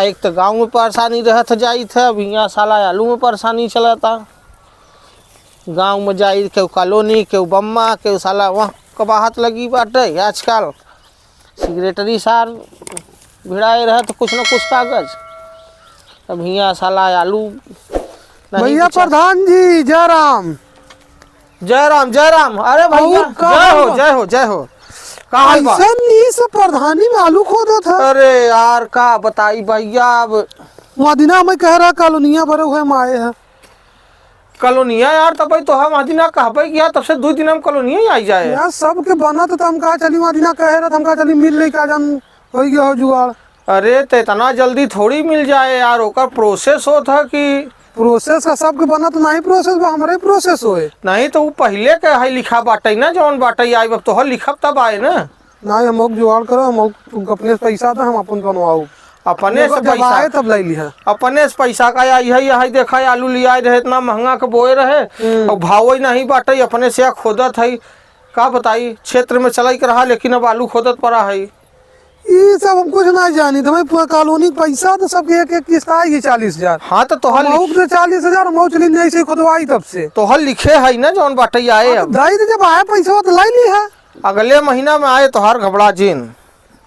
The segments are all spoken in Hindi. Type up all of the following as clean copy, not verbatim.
वहाँ एक तो गांव में परेशानी रहत जाई थे, अब यहाँ साला आलू में परेशानी चलता। गांव में जाई केहू कॉलोनी केहू बम्मा केहू साला वहाँ कबाहत लगी बाटे। आजकल सिगरेटरी सार भिड़ाए रहे तो कुछ न कुछ कागज, अब यहाँ साला आलू। भैया प्रधान जी जय राम। जय राम जय राम। अरे भैया जय हो जय हो जय हो। ऐसा प्रधानी में आलू खोदा था। अरे यार का बताई भैया, अब मदीना में कह रहा कॉलोनिया भरे हुए हम आए हैं। कॉलोनिया यार तब तो हम मदीना कहबे कि यार तब से 2 दिन हम कॉलोनिया ही आई जाए यार सबके बना तो हम कहा चली मदीना कह रहा, हम कहा चली मिल ले का जन हो गया हो जुगाड़। अरे तो इतना जल्दी थोड़ी मिल जाए यार, ओकर प्रोसेस होता कि प्रोसेस का सबके बना तो नहीं प्रोसेस हमारे प्रोसेस होए नहीं तो वो पहले के है लिखा बाटे ना, जौन बाटे आई अब तो लिखब तब आए ना। नहीं हम जुगाड़ करो, हम अपने पैसा था हम अपन बनवाओ, अपने से पैसा आए तब ले लिया, अपने से पैसा का आई है। यही देखा आलू लिया रहे इतना महंगा के बोए रहे और भाव ही नहीं बाटे, अपने से खोदत है। का बताई क्षेत्र में चलाई कर रहा, लेकिन अब आलू खोदत पड़ा है। ये सब हम कुछ नहीं जानी तो मैं कॉलोनी पैसा तो सबके एक किस्त आएगी 40,000। हाँ तो तोहर 40,000 मौचली नहीं से खुदवाई तब से तोहर लिखे है ना जौन बाटे आए। अब दाई तो जब आया पैसा तो लाई ली है, अगले महीना में आए तोहर घबरा जिन।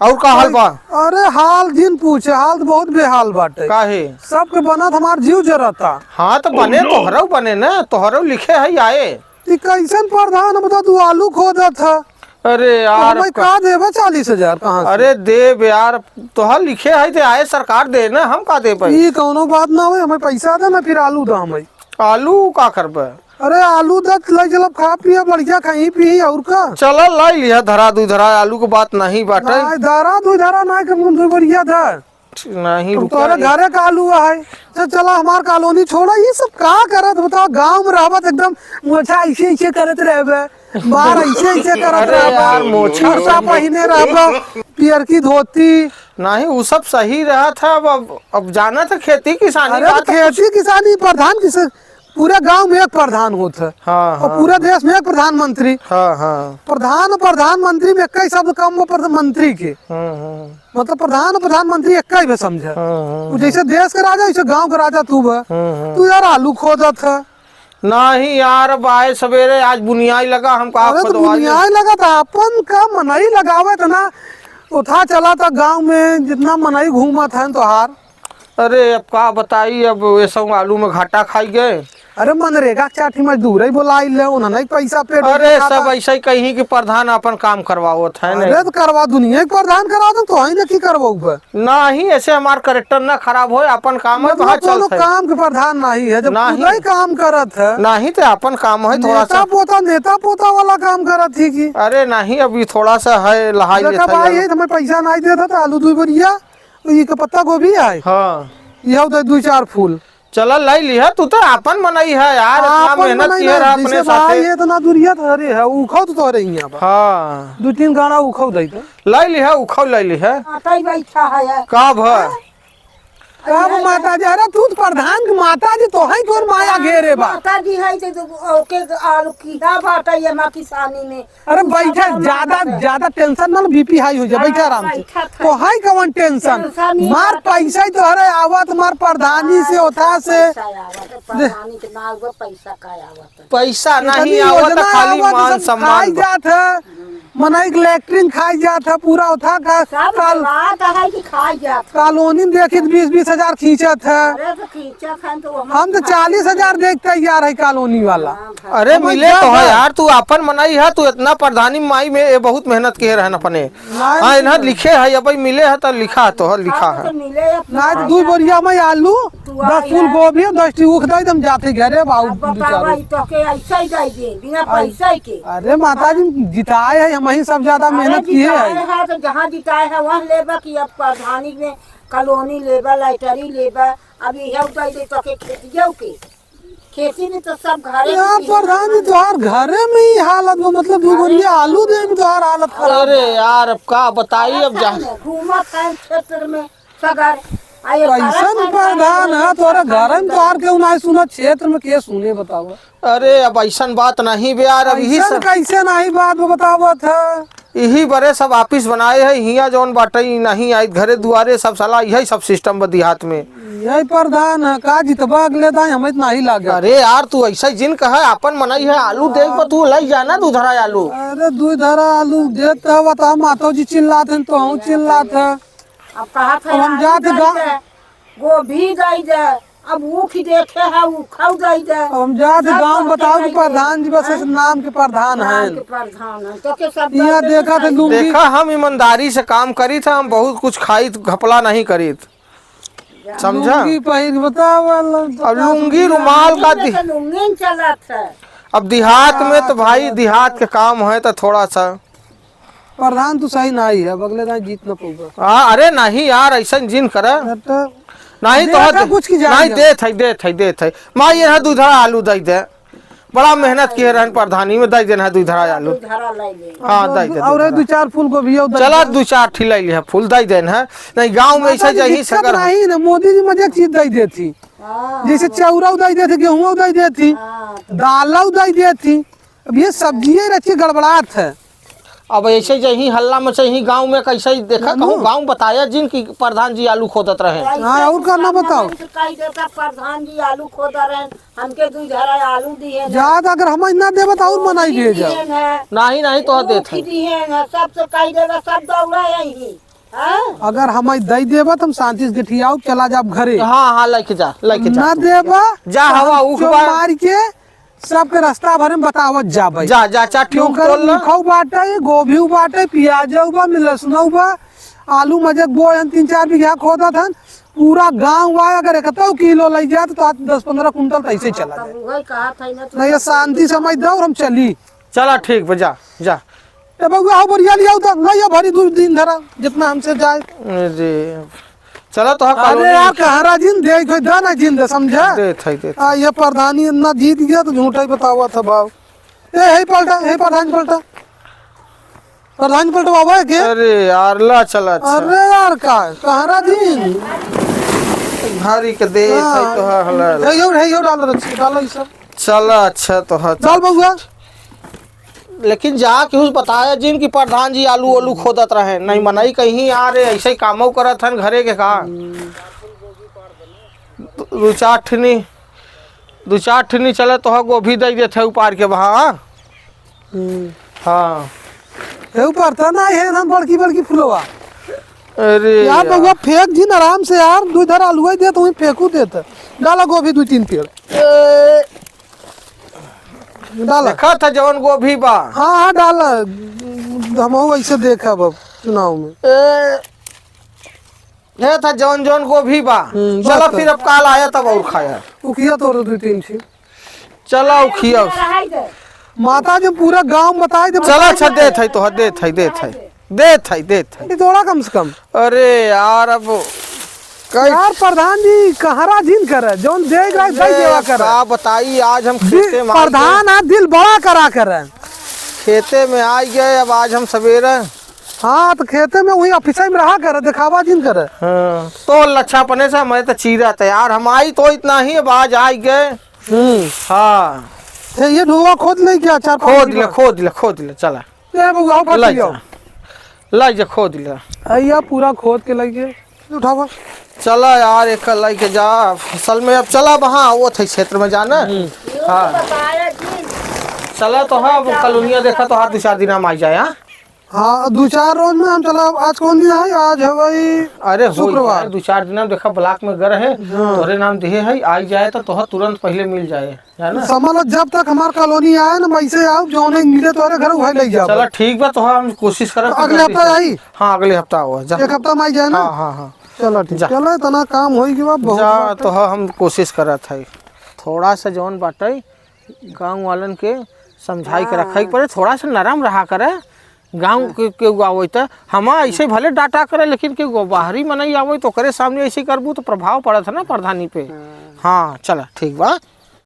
और का हाल बा? अरे हाल जिन पूछे, हाल तो बहुत बेहाल बाटे। काहे? सबके बना तो हमार जीव जरता। हाँ तो बने तोहरो बने ना, तोहरो लिखे है आए। कैसन प्रधान बता तू आलू खोदा था। अरे यार तो का देबा 40,000 कहाँ से? अरे देव यार तोहर लिखे है तो आए सरकार दे ना, हम का दे पाई। ये कौनो बात ना हो, हमें पैसा दे ना फिर आलू दा हमें। आलू का करबे? अरे आलू दत ले चलब खा पिया बढ़िया कहीं पी और का चल लाई लिया धरा दू धरा, आलू की बात नहीं बाटे। नहीं धरा दू धरा नहीं के मुंह बढ़िया था नहीं। तोरे घरे का आलू है तो चला हमार कॉलोनी छोड़ा। ये सब का करत बताओ, गांव में रहबत एकदम मोछा ऐसे ऐसे करत रहबे, बाहर ऐसे ऐसे करत रहबे, मोछा पहने रहबे पियर की धोती। नहीं वो सब सही रहा था। अब जाना था खेती किसानी। अरे खेती किसानी प्रधान किसान पूरे गांव में एक प्रधान होता है। हाँ, और पूरे देश में एक प्रधानमंत्री। हाँ, हाँ। प्रधानमंत्री में कई शब्द कम हो प्रधानमंत्री के, मतलब प्रधानमंत्री एक ही समझे। जैसे देश के राजा वैसे गांव का राजा तू तू यार आलू खोदा था। नहीं यार अब आए सवेरे आज बुनियाई लगा हम कहा बुनियाई लगा था अपन का मनई लगावे था ना, उठा चला था गांव में जितना मनई घूमा था तोहार। अरे अब का बताई, अब ये सब आलू में घाटा खाई गए। अरे मनरेगा चाठी मजदूर ही बोलाई ले उन्हें पैसा पे। अरे सब ऐसा ही कहीं कि प्रधान अपन काम करवाओ था। अरे तो करवा दुनिया के प्रधान करा दो तो ही नहीं करवाऊ नहीं, ऐसे हमार करेक्टर ना खराब हो, अपन काम है कहाँ चल काम के प्रधान नहीं है, जब नहीं काम करत है नहीं तो अपन काम है थोड़ा सा नेता पोता वाला काम करत थी की। अरे नहीं अभी थोड़ा सा है लहाई हमें पैसा नहीं देता था। आलू 2 बढ़िया ये का पत्ता गोभी है। हाँ यह 2-4 फूल चला लाई लिया। तू तो अपन बनाई है यार, इतना मेहनत किया रहा अपने साथे। ये तो ना दूरिया था। अरे है उखाव तो रे यहां पर। हां 2-3 गाना उखाव दई तो लाई लिया, उखाव लाई लिया। आटा ही बैठा है का भ कब माता जी? अरे तू प्रधान की माता जी तो है तोर माया घेरे बा। माता जी है तो ओके आलू कीड़ा बाटा ये मां किसानी में। अरे बैठा ज्यादा टेंशन ना, बीपी हाई हो जाए, बैठा आराम से। तो है कौन टेंशन? मार पैसा तो अरे आवत मार प्रधानी से होता से प्रधानी के ना पैसा का आवत, पैसा नहीं आवत, खाली मान सम्मान जात है। मनाई इलेक्ट्रिक खाई जात है पूरा उठा का कॉलोनी देखी 20-20 हजार खींचत है। हम तो 40,000 देख तैयार है कॉलोनी वाला। अरे मिले तो है यार, तू अपन मनाई है, तू इतना प्रधानी माई में बहुत मेहनत किए रहन अपने। हाँ इन्हें लिखे है अब मिले है तो लिखा तो लिखा है ना। 2 बोरिया में आलू 10 फूल गोभी 10 ऊख दे हम जाते घरे बाबू। अरे माता जी जिताए है, हम ही सब ज्यादा मेहनत किए है। तो जहाँ जिताए है वहाँ लेबा की अब प्रधानी में कॉलोनी लेबा लाइटरी लेबा। अब यह तो खेती में तो सब घरे प्रधान तोहार घरे में ही हालत में, मतलब 2 बोरिया आलू दे में तोहार हालत खराब। अरे यार अब का बताइए, अब घूमत है क्षेत्र में सगर कैसन प्रधान है तोरे घर में तोहार क्यों नहीं सुना? क्षेत्र में के सुने बताओ। अरे अब ऐसा बात नहीं बे यार, अब यही कैसे नहीं बात बतावत है। यही बड़े सब ऑफिस बनाए है हिया जौन बाटे इ नहीं आई घरे दुआरे सब साला यही सब सिस्टम बा देहात में। यही प्रधान है का जितबा अगले दाई हमें नहीं लागे। अरे यार तू ऐसा जिन कहा अपन मनाई है आलू देख पर तू लाई जाना दूधरा आलू। अरे दूध धरा आलू देता बता मातो जी चिल्लाते हैं तो हम चिल्लाते हैं। अब कहा था हम जाते गाँव गोभी गई जाए अब ऊख देखे है खाऊ गई जाए। हम जाते गाँव बताओ कि प्रधान जी बस इस नाम के प्रधान हैं। प्रधान है तो के सब यहाँ देखा था लुंगी देखा हम ईमानदारी से काम करी था हम बहुत कुछ खाई घपला नहीं करी समझा। लुंगी पहिर बताओ अब लुंगी रुमाल का लुंगी चला था। अब देहात में तो भाई देहात के काम है तो थोड़ा सा प्रधान तो सही नहीं है अगले दाई जीत न पाऊंगा। हाँ अरे नहीं यार ऐसा जिन करे नहीं तो देखा कुछ की जान नहीं देत है माँ ये दूधरा आलू दे दे बड़ा मेहनत किए रहन प्रधानी में दे देना दूधरा आलू। धरा लाई ले हाँ दे दे और दो चार फूल को भी चला 2-4 ठिलाई लिया फूल दे देन है नहीं गांव में ऐसा जही सगर नहीं ना मोदी जी मुझे चीज दे देती जैसे चौरा उदाई देती गेहूं उदाई देती दाल उदाई देती। अब ये सब्जियां रखी गड़बड़ात है। अब ऐसे जही हल्ला में चाहिए गांव में कैसे ही देखा कहूँ गांव बताया जिन की प्रधान जी आलू खोदत रहे। हाँ और करना बताओ कही देता प्रधान जी आलू खोदा रहे हमके दूध धरा आलू दिए ज्यादा अगर हम ना दे बताओ मनाई दे जाओ नहीं तो देत है सब तो कही देगा सब दौड़ा यही अगर हम दे देबा तो हम शांति से गठियाओ चला जाब घरे। हाँ लेके जा ना देबा जा हवा उख मार के सबके रास्ता भरे में बतावत जाबे जा चाटी खाऊ बाटे गोभी बाटे प्याज बा लहसुन बा आलू मजे बोए 3-4 बीघा खोदा था पूरा गांव बा अगर 71 किलो ले जाए तो 10-15 कुंटल तो ऐसे चला जाए। नहीं ये शांति समझ दो और हम चली चला ठीक बा जा ए बउआ आओ बढ़िया लिया तो नहीं भरी 2 दिन धरा जितना हमसे जाए। अरे चला तो अरे यार कहरा जिन दे कोई दाना जिन दे समझा दे ये प्रधानी ना जीत गया तो झूठा ही बतावा था भाव। ए हे पलटा हे प्रधान पलटा बाबा के। अरे यार ला चला अरे यार का कहरा जिन भारी के दे तो हला हे यो डालो ये सब चला अच्छा तो चल बउआ लेकिन जा केहू बताया जिन की प्रधान जी आलू खोदत रहे नहीं मनाई कहीं यार ऐसे ही कामों करत हन घरे के का 2-4 ठनी चले तो गोभी दे देते उपार के वहाँ। हाँ हे ऊपर था ना है ना बड़की फुलवा। अरे यार बउआ फेंक जिन आराम से यार 2 धर आलू दे तो फेंकू देता डाला गोभी 2-3 पेड़ डाला देखा था जवन गोभी बा। हाँ डाला हम ऐसे देखा अब चुनाव में ये था जवन गोभी बा। चला फिर अब काल आया तब और खाया उखिया तो 2-3 छी चला उखिया माता जी पूरा गांव बताए दे चला अच्छा दे थोड़ा कम से कम। अरे यार अब यार प्रधान जी कहरा जिन करे जोन दे देवा करे का बताई आज हम खेते में प्रधान आज दिल बड़ा करा करे खेते में आ गए अब आज हम सवेरे। हाँ तो खेते में वही ऑफिस में रहा करे दिखावा जिन करे। हाँ तो लच्छा पने से मैं तो चीरा था यार हम आई तो इतना ही अब आज आ गए। हाँ ये ढुआ खोद ले क्या 4-5 खोद ले चला ला खोद ले अया पूरा खोद के लगे उठावा चला यार एक लाई के जा फसल में अब चला वहाँ वो थे क्षेत्र में जाना। हाँ चला तो हाँ कॉलोनिया देखा तो 2-4 दिन हम आ जाए। हाँ 2-4 रोज में हम चला। आज कौन दिन है आज है भाई अरे शुक्रवार 2-4 दिन देखा ब्लॉक में गए है तोरे नाम दिए है आ जाए तो तोह तुरंत पहले मिल जाए ना समझ जब तक हमार कॉलोनी आए ना वैसे आओ जो नहीं मिले तोरे घर वही ले जाओ। चला ठीक बा तो हम कोशिश करब अगले हफ्ता आई। हाँ अगले हफ्ता हो 1 हफ्ता में आई जाए ना। हाँ चलो ठीक चलो इतना काम होई कि जा तो हम कोशिश करत है थोड़ा सा जौन बाटे गाँव वालन के समझाई के रखे पड़े थोड़ा सा नरम रहा करे गाँव के आवे तो हम ऐसे भले डाटा करे लेकिन के बाहरी में नहीं आवे तो करे सामने ऐसे करबू तो प्रभाव पड़त है ना प्रधानी पे। हाँ चला ठीक बा।